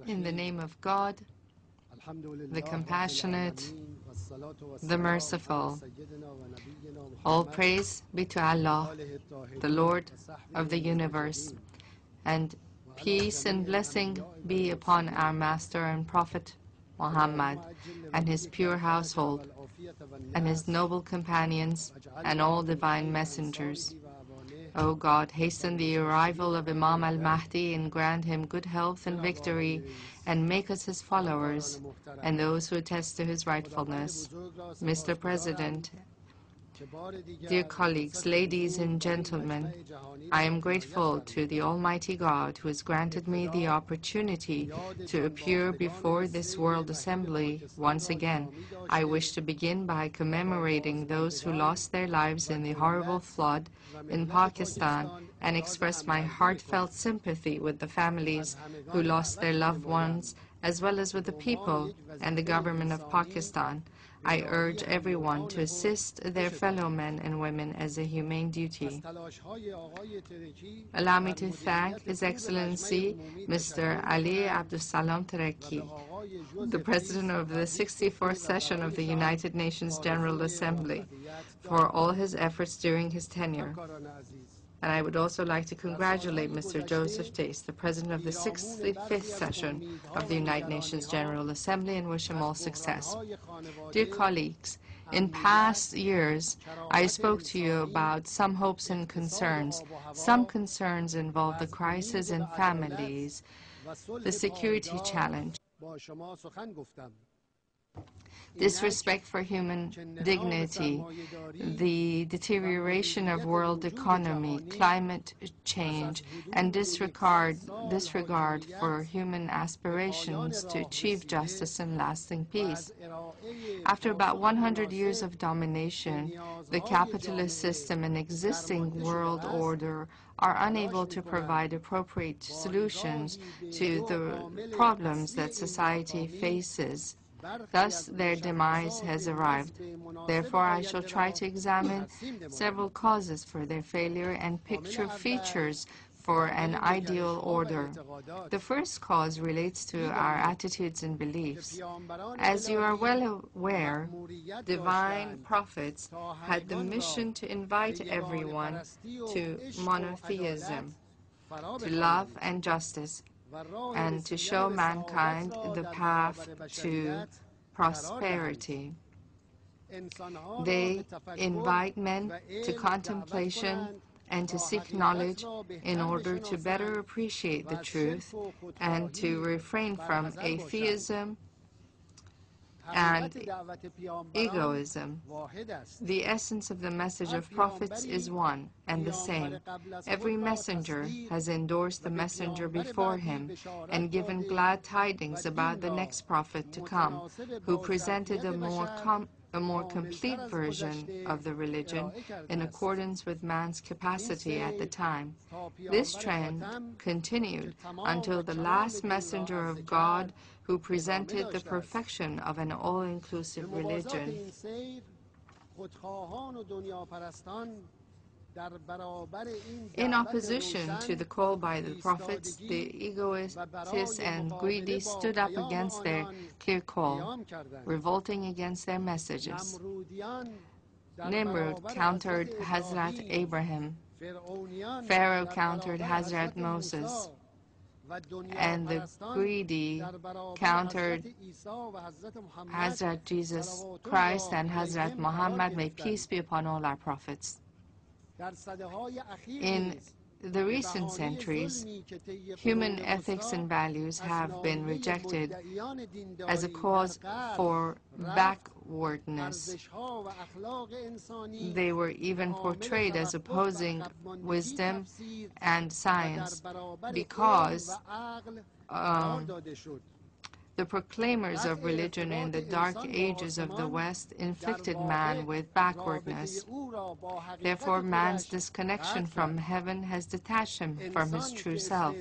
In the name of God, the compassionate, the merciful, all praise be to Allah, the Lord of the universe, and peace and blessing be upon our Master and Prophet Muhammad and his pure household, and his noble companions, and all divine messengers. O God, hasten the arrival of Imam al-Mahdi and grant him good health and victory, and make us his followers, and those who attest to his rightfulness. Mr. President, dear colleagues, ladies and gentlemen, I am grateful to the Almighty God who has granted me the opportunity to appear before this World Assembly once again. I wish to begin by commemorating those who lost their lives in the horrible flood in Pakistan and express my heartfelt sympathy with the families who lost their loved ones, as well as with the people and the government of Pakistan. I urge everyone to assist their fellow men and women as a humane duty. Allow me to thank His Excellency Mr. Ali Abdussalam Taraki, the President of the 64th session of the United Nations General Assembly, for all his efforts during his tenure. And I would also like to congratulate Mr. Joseph Dace, the President of the 65th session of the United Nations General Assembly, and wish him all success. Dear colleagues, in past years, I spoke to you about some hopes and concerns. Some concerns involve the crisis in families, the security challenge, disrespect for human dignity, the deterioration of world economy, climate change, and disregard for human aspirations to achieve justice and lasting peace. After about 100 years of domination, the capitalist system and existing world order are unable to provide appropriate solutions to the problems that society faces. Thus, their demise has arrived. Therefore, I shall try to examine several causes for their failure and picture features for an ideal order. The first cause relates to our attitudes and beliefs. As you are well aware, divine prophets had the mission to invite everyone to monotheism, to love and justice, and to show mankind the path to prosperity. They invite men to contemplation and to seek knowledge in order to better appreciate the truth and to refrain from atheism and egoism. The essence of the message of prophets is one and the same. Every messenger has endorsed the messenger before him and given glad tidings about the next prophet to come, who presented a more complete version of the religion in accordance with man's capacity at the time. This trend continued until the last messenger of God, who presented the perfection of an all-inclusive religion. In opposition to the call by the prophets, the egoists and greedy stood up against their clear call, revolting against their messages. Nimrod countered Hazrat Abraham. Pharaoh countered Hazrat Moses. And the greedy countered Hazrat Jesus Christ and Hazrat Muhammad. May peace be upon all our prophets. In the recent centuries, human ethics and values have been rejected as a cause for backwardness. They were even portrayed as opposing wisdom and science because The proclaimers of religion in the dark ages of the West inflicted man with backwardness. Therefore, man's disconnection from heaven has detached him from his true self.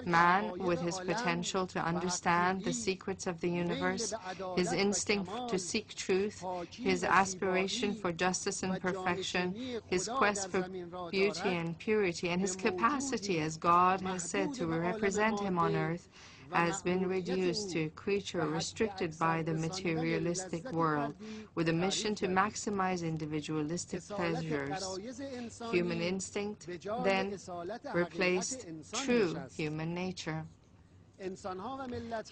Man, with his potential to understand the secrets of the universe, his instinct to seek truth, his aspiration for justice and perfection, his quest for beauty and purity, and his capacity, as God has said, to represent him on earth, has been reduced to a creature restricted by the materialistic world, with a mission to maximize individualistic pleasures. Human instinct then replaced true human nature.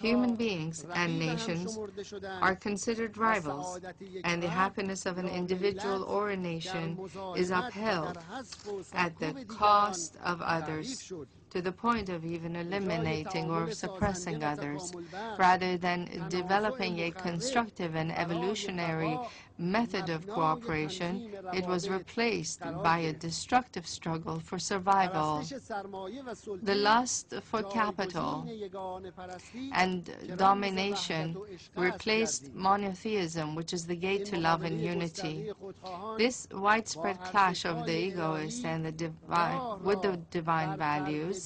Human beings and nations are considered rivals, and the happiness of an individual or a nation is upheld at the cost of others, to the point of even eliminating or suppressing others. Rather than developing a constructive and evolutionary method of cooperation, it was replaced by a destructive struggle for survival. The lust for capital and domination replaced monotheism, which is the gate to love and unity. This widespread clash of the egoist and the divine values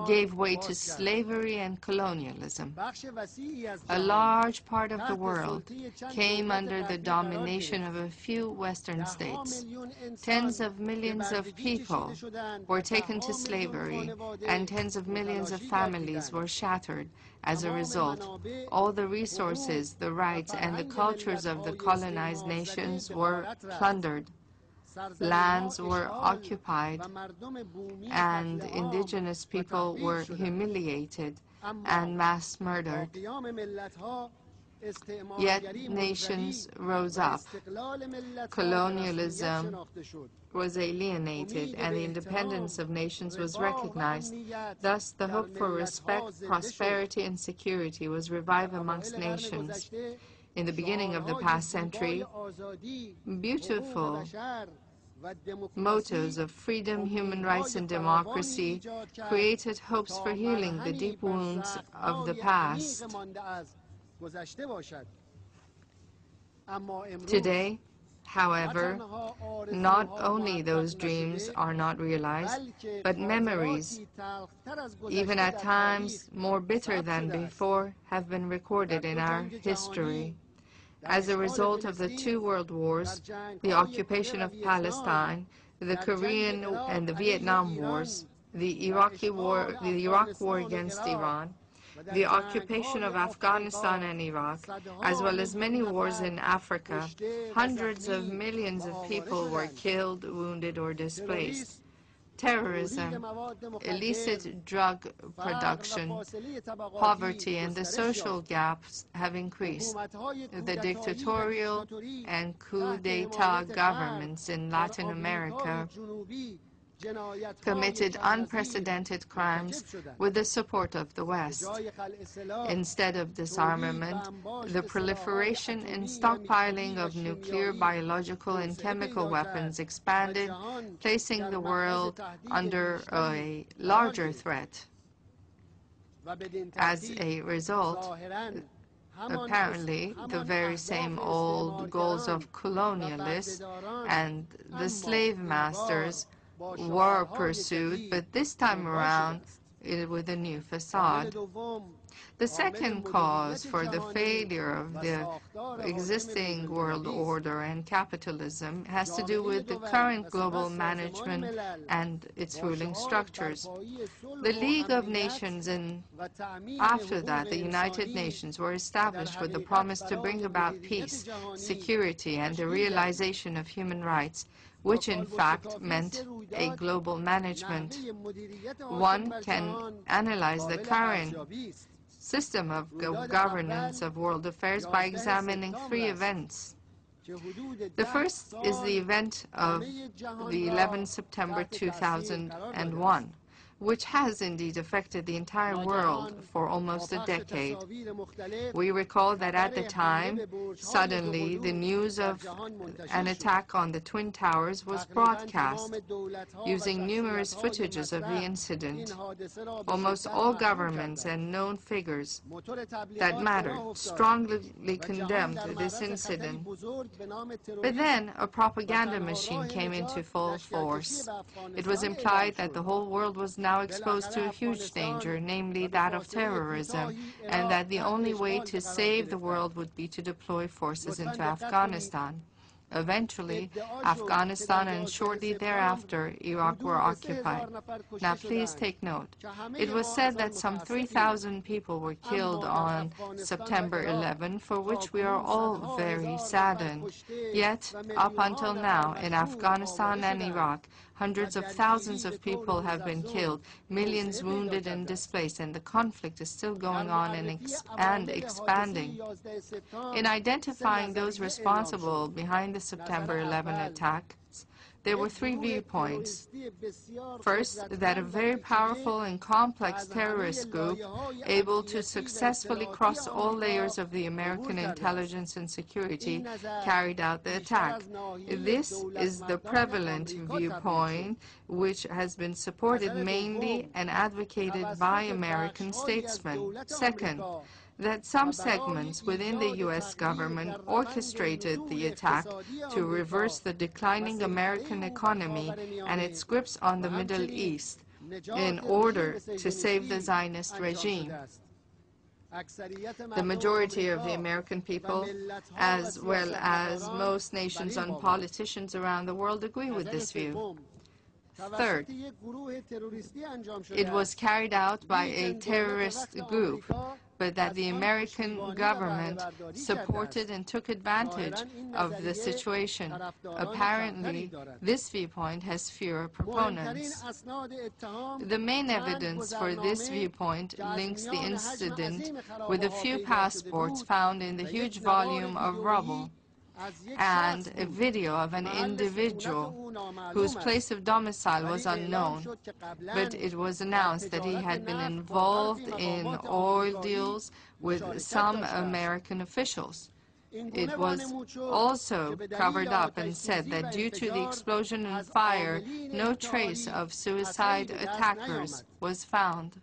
gave way to slavery and colonialism. A large part of the world came under the domination of a few Western states. Tens of millions of people were taken to slavery, and tens of millions of families were shattered. As a result, all the resources, the rights, and the cultures of the colonized nations were plundered. Lands were occupied, and indigenous people were humiliated and mass murdered. Yet nations rose up. Colonialism was alienated, and the independence of nations was recognized. Thus, the hope for respect, prosperity, and security was revived amongst nations. In the beginning of the past century, beautiful mottos of freedom, human rights, and democracy created hopes for healing the deep wounds of the past. Today, however, not only those dreams are not realized, but memories, even at times more bitter than before, have been recorded in our history. As a result of the two world wars, the occupation of Palestine, the Korean and the Vietnam wars, the Iraq war against Iran, the occupation of Afghanistan and Iraq, as well as many wars in Africa, hundreds of millions of people were killed, wounded, or displaced. Terrorism, illicit drug production, poverty, and the social gaps have increased. The dictatorial and coup d'etat governments in Latin America committed unprecedented crimes with the support of the West. Instead of disarmament, the proliferation and stockpiling of nuclear, biological, and chemical weapons expanded, placing the world under a larger threat. As a result, apparently, the very same old goals of colonialists and the slave masters were pursued, but this time around with a new facade. The second cause for the failure of the existing world order and capitalism has to do with the current global management and its ruling structures. The League of Nations and after that the United Nations were established with the promise to bring about peace, security, and the realization of human rights, which in fact meant a global management. One can analyze the current system of governance of world affairs by examining three events. The first is the event of the 11th September 2001, which has indeed affected the entire world for almost a decade. We recall that at the time, suddenly, the news of an attack on the Twin Towers was broadcast, using numerous footages of the incident. Almost all governments and known figures that mattered strongly condemned this incident. But then a propaganda machine came into full force. It was implied that the whole world was now exposed to a huge danger, namely that of terrorism, and that the only way to save the world would be to deploy forces into Afghanistan. Eventually, Afghanistan and shortly thereafter, Iraq were occupied. Now please take note. It was said that some 3,000 people were killed on September 11, for which we are all very saddened. Yet, up until now, in Afghanistan and Iraq, hundreds of thousands of people have been killed, millions wounded and displaced, and the conflict is still going on and expanding. In identifying those responsible behind the September 11 attacks, there were three viewpoints. First, that a very powerful and complex terrorist group able to successfully cross all layers of the American intelligence and security carried out the attack. This is the prevalent viewpoint, which has been supported mainly and advocated by American statesmen. Second, that some segments within the U.S. government orchestrated the attack to reverse the declining American economy and its grips on the Middle East in order to save the Zionist regime. The majority of the American people, as well as most nations and politicians around the world, agree with this view. Third, it was carried out by a terrorist group, but that the American government supported and took advantage of the situation. Apparently, this viewpoint has fewer proponents. The main evidence for this viewpoint links the incident with a few passports found in the huge volume of rubble and a video of an individual whose place of domicile was unknown, but it was announced that he had been involved in oil deals with some American officials. It was also covered up and said that due to the explosion and fire, no trace of suicide attackers was found.